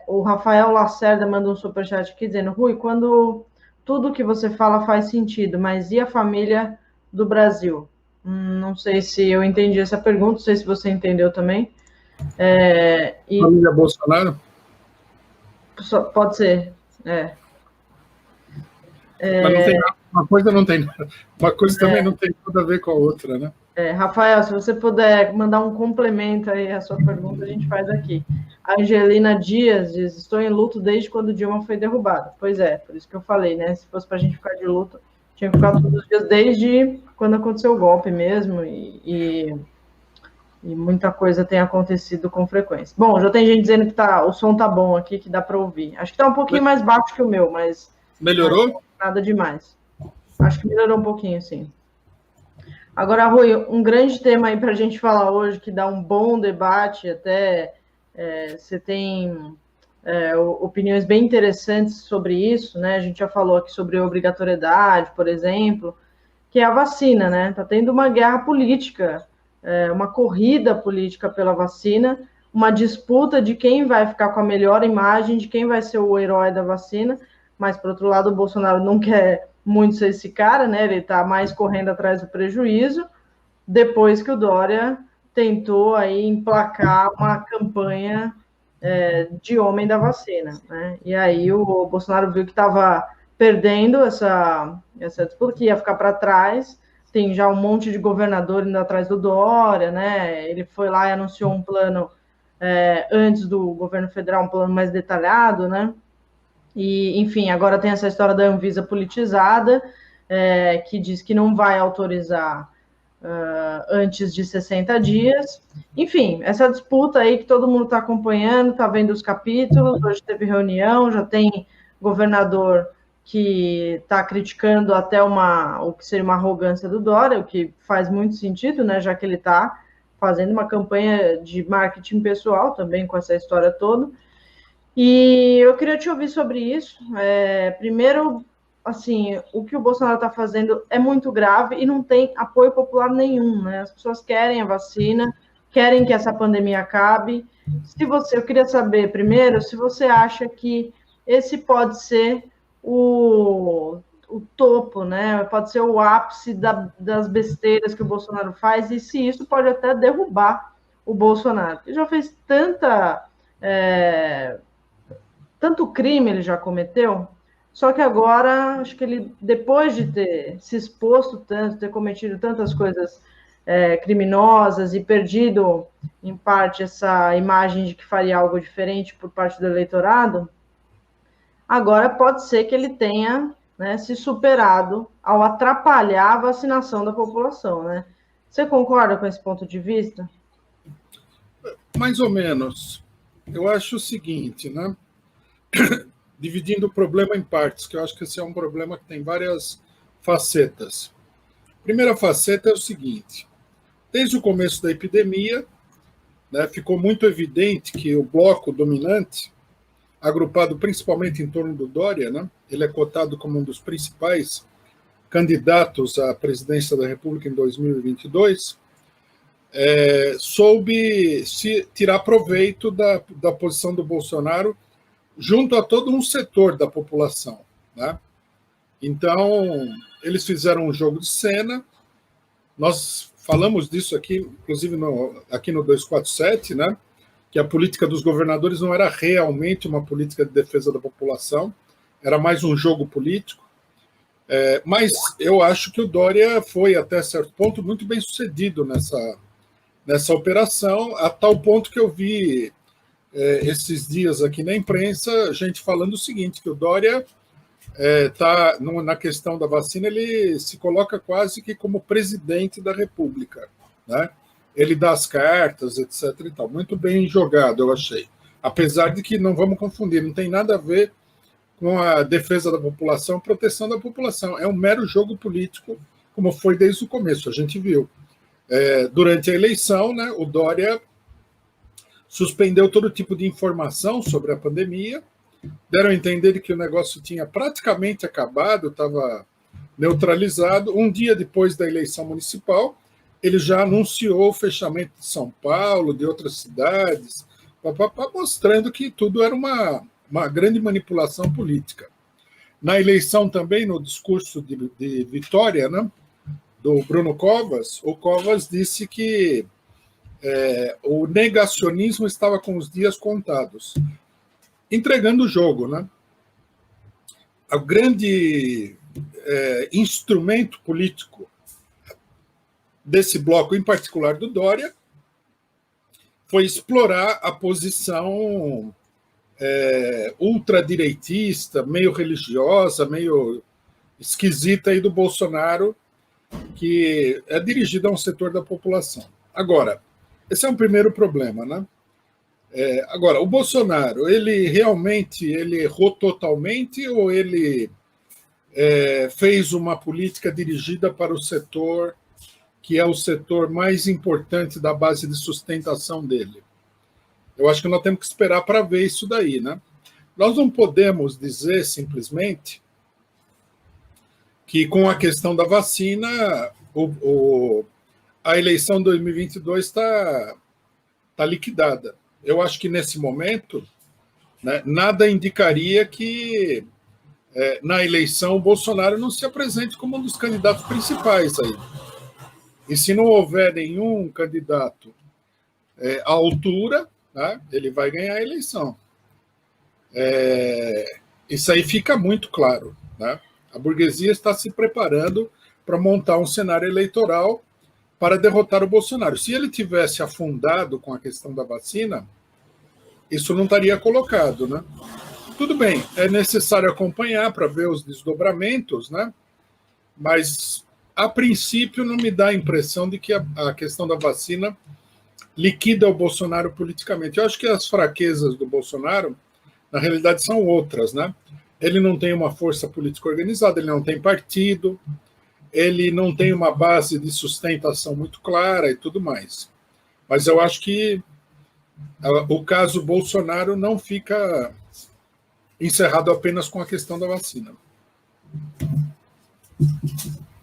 O Rafael Lacerda mandou um superchat aqui dizendo: Rui, quando tudo que você fala faz sentido, mas e a família do Brasil? Não sei se eu entendi essa pergunta, não sei se você entendeu também. Família Bolsonaro? Pode ser, Mas não tem nada, uma coisa não tem nada. Uma coisa também não tem nada a ver com a outra, né? Rafael, se você puder mandar um complemento aí à sua pergunta, a gente faz aqui. A Angelina Dias diz: estou em luto desde quando Dilma foi derrubada. Pois é, por isso que eu falei, né? Se fosse para a gente ficar de luto, tinha que ficar todos os dias desde quando aconteceu o golpe mesmo, e muita coisa tem acontecido com frequência. Bom, já tem gente dizendo que o som tá bom aqui, que dá para ouvir. Acho que tá um pouquinho mais baixo que o meu, mas melhorou? Nada demais. Acho que melhorou um pouquinho, sim. Agora, Rui, um grande tema aí para a gente falar hoje, que dá um bom debate, até você tem opiniões bem interessantes sobre isso, né? A gente já falou aqui sobre obrigatoriedade, por exemplo, que é a vacina, né? Está tendo uma guerra política, uma corrida política pela vacina, uma disputa de quem vai ficar com a melhor imagem, de quem vai ser o herói da vacina, mas, por outro lado, o Bolsonaro não quer muito ser esse cara, né? Ele está mais correndo atrás do prejuízo, depois que o Dória tentou aí emplacar uma campanha de homem da vacina, né? E aí o Bolsonaro viu que estava perdendo essa disputa, que ia ficar para trás. Tem já um monte de governador indo atrás do Dória, né? Ele foi lá e anunciou um plano antes do governo federal, um plano mais detalhado, né? E, enfim, agora tem essa história da Anvisa politizada, que diz que não vai autorizar antes de 60 dias. Enfim, essa disputa aí que todo mundo está acompanhando, está vendo os capítulos, hoje teve reunião, já tem governador que está criticando até o que seria uma arrogância do Dória, o que faz muito sentido, né, já que ele está fazendo uma campanha de marketing pessoal também com essa história toda. E eu queria te ouvir sobre isso. Primeiro, assim, o que o Bolsonaro está fazendo é muito grave e não tem apoio popular nenhum, né? As pessoas querem a vacina, querem que essa pandemia acabe. Eu queria saber, primeiro, se você acha que esse pode ser o topo, né? Pode ser o ápice das besteiras que o Bolsonaro faz, e se isso pode até derrubar o Bolsonaro. Ele já fez tanto crime ele já cometeu, só que agora, acho que ele, depois de ter se exposto tanto, ter cometido tantas coisas criminosas e perdido, em parte, essa imagem de que faria algo diferente por parte do eleitorado, agora pode ser que ele tenha, né, se superado ao atrapalhar a vacinação da população, né? Você concorda com esse ponto de vista? Mais ou menos. Eu acho o seguinte, né? Dividindo o problema em partes, que eu acho que esse é um problema que tem várias facetas. A primeira faceta é o seguinte: desde o começo da epidemia, né, ficou muito evidente que o bloco dominante, agrupado principalmente em torno do Dória, né, ele é cotado como um dos principais candidatos à presidência da República em 2022, soube se tirar proveito da posição do Bolsonaro junto a todo um setor da população, né? Então, eles fizeram um jogo de cena. Nós falamos disso aqui, inclusive aqui no 247, né? Que a política dos governadores não era realmente uma política de defesa da população, era mais um jogo político. Mas eu acho que o Dória foi, até certo ponto, muito bem sucedido nessa operação, a tal ponto que eu vi esses dias aqui na imprensa gente falando o seguinte, que o Dória está na questão da vacina, ele se coloca quase que como presidente da República, né? Ele dá as cartas, etc. e tal. Muito bem jogado, eu achei. Apesar de que, não vamos confundir, não tem nada a ver com a defesa da população, proteção da população. É um mero jogo político, como foi desde o começo, a gente viu. Durante a eleição, né, o Dória suspendeu todo tipo de informação sobre a pandemia, deram a entender que o negócio tinha praticamente acabado, estava neutralizado. Um dia depois da eleição municipal, ele já anunciou o fechamento de São Paulo, de outras cidades, mostrando que tudo era uma grande manipulação política. Na eleição também, no discurso de vitória, né, do Bruno Covas, o Covas disse que o negacionismo estava com os dias contados, entregando o jogo, né? O grande instrumento político desse bloco, em particular do Dória, foi explorar a posição ultradireitista, meio religiosa, meio esquisita aí do Bolsonaro, que é dirigida a um setor da população. Agora, esse é um primeiro problema, né? Agora, o Bolsonaro, ele realmente errou totalmente ou ele fez uma política dirigida para o setor que é o setor mais importante da base de sustentação dele? Eu acho que nós temos que esperar para ver isso daí, né? Nós não podemos dizer simplesmente que com a questão da vacina a eleição de 2022 está liquidada. Eu acho que nesse momento, né, nada indicaria que na eleição o Bolsonaro não se apresente como um dos candidatos principais aí. E se não houver nenhum candidato à altura, né, ele vai ganhar a eleição. Isso aí fica muito claro, né? A burguesia está se preparando para montar um cenário eleitoral para derrotar o Bolsonaro. Se ele tivesse afundado com a questão da vacina, isso não estaria colocado, né? Tudo bem, é necessário acompanhar para ver os desdobramentos, né? Mas, a princípio, não me dá a impressão de que a questão da vacina liquida o Bolsonaro politicamente. Eu acho que as fraquezas do Bolsonaro, na realidade, são outras, né? Ele não tem uma força política organizada, ele não tem partido, ele não tem uma base de sustentação muito clara e tudo mais. Mas eu acho que o caso Bolsonaro não fica encerrado apenas com a questão da vacina.